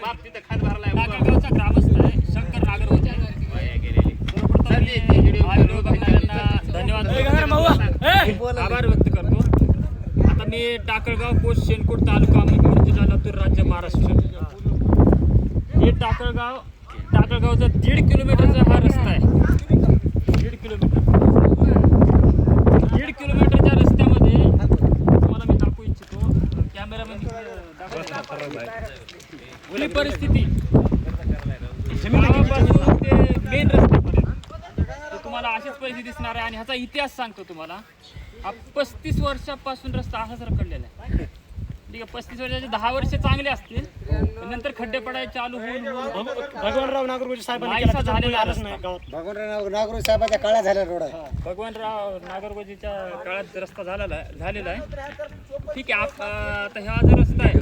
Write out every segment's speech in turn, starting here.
टाकळगावचा ग्रामस्थ आहे शंकर नागरगोजे. व्हिडिओ बघणाऱ्यांना धन्यवाद आभार व्यक्त करतो. आता मी टाकळगाव पोस्ट शेनकोट तालुका अहमदपूर जिल्हा लातूर राज्य महाराष्ट्र. हे टाकळगावचा 1.5 किलोमीटरचा हा रस्ता आहे. 1.5 किलोमीटर. 1.5 किलोमीटरच्या रस्त्यामध्ये तुम्हाला मी दाखवू इच्छितो. कॅमेरामॅन ही परिस्थिती गावापासून ते मेन रस्त्यापर्यंत तुम्हाला अशीच परिस्थिती दिसणार आहे. आणि ह्याचा इतिहास सांगतो तुम्हाला. हा 35 वर्षापासून रस्ता असाच रखडलेला आहे. ठीक आहे, 35 वर्षाचे 10 वर्ष चांगले असतील, नंतर खड्डे पडायचे चालू होऊन भगवानराव नागरगोजे नाहीसा झालेला रस्ता. भगवानराव नागरू साहेबाच्या काळात झाला रोड आहे. भगवानराव नागरगोजेच्या काळात रस्ता झालेला आहे. ठीक आहे, आता हा जो रस्ता आहे,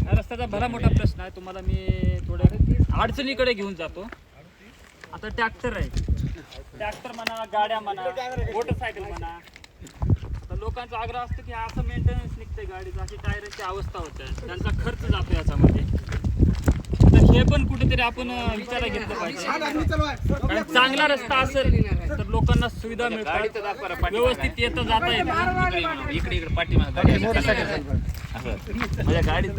हा रस्त्याचा भला मोठा प्रश्न आहे. तुम्हाला मी थोड्या अडचणीकडे घेऊन जातो. आता ट्रॅक्टर आहे, ट्रॅक्टर म्हणा, गाड्या म्हणा, मोटरसायकल म्हणा. आता लोकांचा आग्रह असतो की असं मेंटेनन्स निघते गाडीचा, अशी टायरची अवस्था होते, त्यांचा खर्च जातो याच्यामध्ये. तर हे पण कुठेतरी आपण विचारात घेतलं पाहिजे. कारण चांगला रस्ता असेल तर लोकांना सुविधा मिळतात, व्यवस्थित येतं जाता येतं. इकडे पाठीमागे माझ्या गाडीत